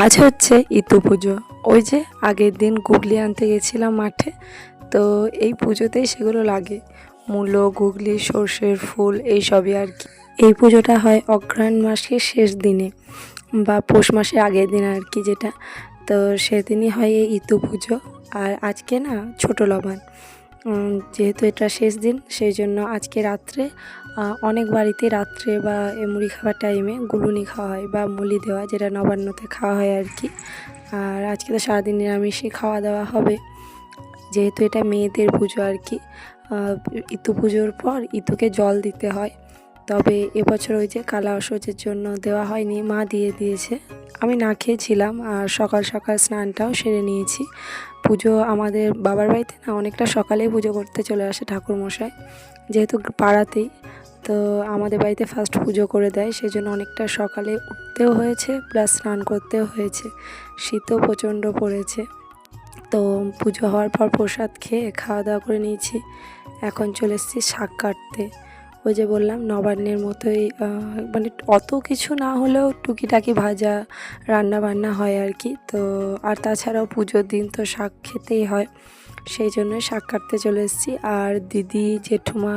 আজ হচ্ছে ইতু পুজো। ওই যে আগের দিন গুগলি আনতে গেছিলাম মাঠে, তো এই পুজোতেই সেগুলো লাগে, মূলো, গুগলি, সর্ষের ফুল, এইসবই আর কি। এই পুজোটা হয় অঘ্রাণ মাসের শেষ দিনে বা পৌষ মাসের আগের দিন আর কি, যেটা তো সেদিনই হয় এই ইতু পুজো। আর আজকে না ছোট লবান, যেহেতু এটা শেষ দিন, সেই জন্য আজকে রাত্রে অনেক বাড়িতে রাত্রে বা মুড়ি খাওয়ার টাইমে গুলুনি খাওয়া হয় বা মুলি দেওয়া, যেটা নবান্নতে খাওয়া হয় আর কি। আর আজকে তো সারাদিন নিরামিষই খাওয়া দাওয়া হবে, যেহেতু এটা মেয়েদের পুজো আর কি। ইতু পুজোর পর ইতুকে জল দিতে হয়, তবে এবছর ওই যে কালা অসহ্যের জন্য দেওয়া হয়নি, মা দিয়ে দিয়েছে। আমি না খেয়েছিলাম আর সকাল সকাল স্নানটাও সেরে নিয়েছি। পুজো আমাদের বাবার বাড়িতে না অনেকটা সকালেই পুজো করতে চলে আসে ঠাকুরমশাই, যেহেতু পাড়াতেই, তো আমাদের বাড়িতে ফার্স্ট পুজো করে দেয়, সেই জন্য অনেকটা সকালে উঠতেও হয়েছে প্লাস স্নান করতেও হয়েছে। শীতও প্রচণ্ড পড়েছে। তো পুজো হওয়ার পর প্রসাদ খেয়ে খাওয়া দাওয়া করে নিয়েছি। এখন চলে এসেছি শাক কাটতে। ওই যে বললাম নবান্নের মতোই, মানে অত কিছু না হলেও টুকিটাকি ভাজা রান্না বান্না হয় আর কি। তো আর তাছাড়াও পুজোর দিন তো শাক খেতেই হয়, সেই জন্যই শাক কাটতে চলে এসেছি। আর দিদি জেঠুমা,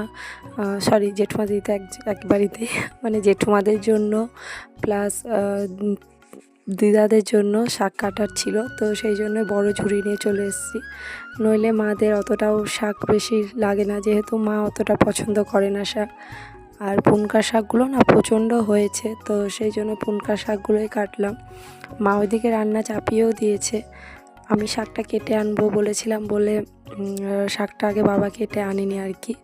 জেঠুমা দিদি তো এক বাড়িতেই, মানে জেঠুমাদের জন্য প্লাস দিদাদের জন্য শাক কাটার ছিল, তো সেই জন্য বড় ঝুড়ি নিয়ে চলে এসেছি। নইলে মাদের অতটাও শাক বেশি লাগে না, যেহেতু মা অতটা পছন্দ করে না শাক। আর পুনকা শাকগুলো না প্রচণ্ড হয়েছে, তো সেই জন্য পুনকা শাকগুলোই কাটলাম। মা ওইদিকে রান্না চাপিয়েও দিয়েছে। আমি শাকটা কেটে আনবো বলেছিলাম বলে শাকটা আগে বাবা কেটে আনেনি আর কি।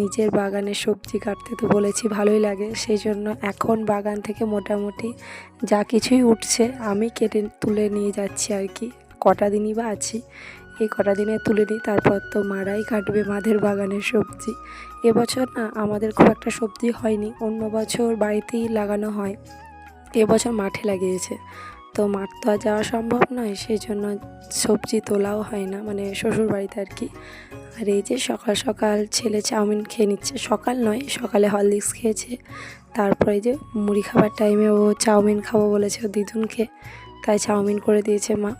নিজের বাগানের সবজি কাটতে তো বলেছি, ভালোই লাগে, সেই জন্য এখন বাগান থেকে মোটামুটি যা কিছুই উঠছে আমি কেটে তুলে নিয়ে যাচ্ছি আর কি। কটা দিনই বা আছি, এই কটা দিনে তুলে নিই, তারপর তো মারাই কাটবে মাদের বাগানের সবজি। এবছর না আমাদের খুব একটা সবজি হয়নি, অন্য বছর বাড়িতেই লাগানো হয়, এবছর মাঠে লাগিয়েছে। তো মাঠ তো আর যাওয়া সম্ভব নয়, সেই জন্য সবজি তোলাও হয় না, মানে শ্বশুর বাড়িতে আর কি। আর এই যে সকাল সকাল ছেলে চাউমিন খেয়ে নিচ্ছে, সকাল নয় সকালে হরলিক্স খেয়েছে, তারপরে যে মুড়ি খাবার টাইমে ও চাউমিন খাবো বলেছে ও দিদুনকে, তাই চাউমিন করে দিয়েছে মা।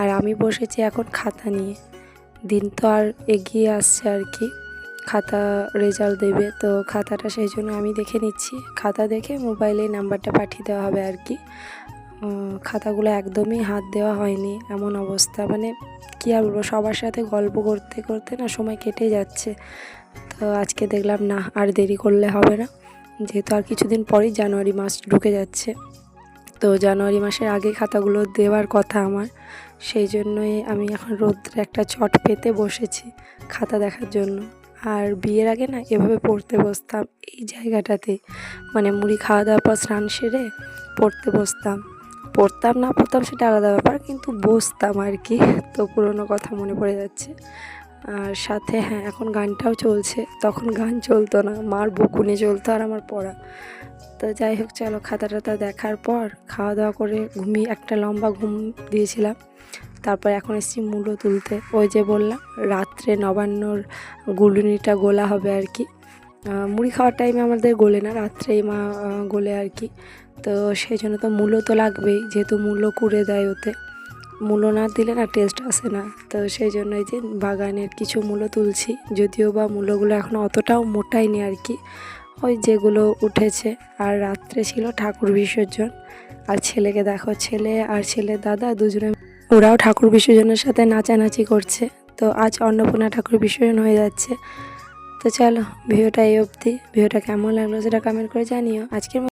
আর আমি বসেছি এখন খাতা নিয়ে, দিন তো আর এগিয়ে আসছে আর কি, খাতা রেজাল্ট দেবে, তো খাতাটা সেই জন্য আমি দেখে নিচ্ছি। খাতা দেখে মোবাইলে নাম্বারটা পাঠিয়ে দেওয়া হবে আর কি। খাতাগুলো একদমই হাত দেওয়া হয়নি, এমন অবস্থা, মানে কী আর বলবো, সবার সাথে গল্প করতে করতে না সময় কেটে যাচ্ছে। তো আজকে দেখলাম না আর দেরি করলে হবে না, যেহেতু আর কিছুদিন পরেই জানুয়ারি মাস ঢুকে যাচ্ছে, তো জানুয়ারি মাসের আগে খাতাগুলো দেওয়ার কথা আমার, সেই জন্যই আমি এখন রোদ্রে একটা চট পেতে বসেছি খাতা দেখার জন্য। আর বিয়ের আগে না এভাবে পড়তে বসতাম এই জায়গাটাতে, মানে মুড়ি খাওয়া দাওয়ার পর স্নান সেরে পড়তে বসতাম, পড়তাম না পড়তাম সেটা আলাদা ব্যাপার, কিন্তু বসতাম আর কি। তো পুরোনো কথা মনে পড়ে যাচ্ছে। আর সাথে হ্যাঁ, এখন গানটাও চলছে, তখন গান চলতো না, মার বকুনি চলতো আর আমার পড়া। তো যাই হোক, চলো খাতা টাতা দেখার পর খাওয়া দাওয়া করে ঘুমিয়ে একটা লম্বা ঘুম দিয়েছিলাম। তারপর এখন এসেছি মূলো তুলতে। ওই যে বললাম রাত্রে নবান্নর গুলুনিটা গোলা হবে আর কি। মুড়ি খাওয়ার টাইমে আমাদের গোলে না, রাত্রেই মা গোলে আর কি। তো সেই জন্য তো মূলো তো লাগবেই, যেহেতু মূলো কুড়ে দেয় ওতে, মূলো না দিলে না টেস্ট আসে না। তো সেই জন্য এই যে বাগানের কিছু মূলো তুলছি, যদিও বা মূলোগুলো এখনও অতটাও মোটায়নি আর কি, ওই যেগুলো উঠেছে। আর রাত্রে ছিল ঠাকুর বিসর্জন, আর ছেলেকে দেখো, ছেলে আর ছেলের দাদা দুজনে, ওরাও ঠাকুর বিসর্জনের সাথে নাচানাচি করছে। তো আজ অন্নপূর্ণা ঠাকুর বিসর্জন হয়ে যাচ্ছে। তো চলো ভিডিওটা এই অবধি, ভিডিওটা কেমন লাগলো সেটা কমেন্ট করে জানিও। আজকের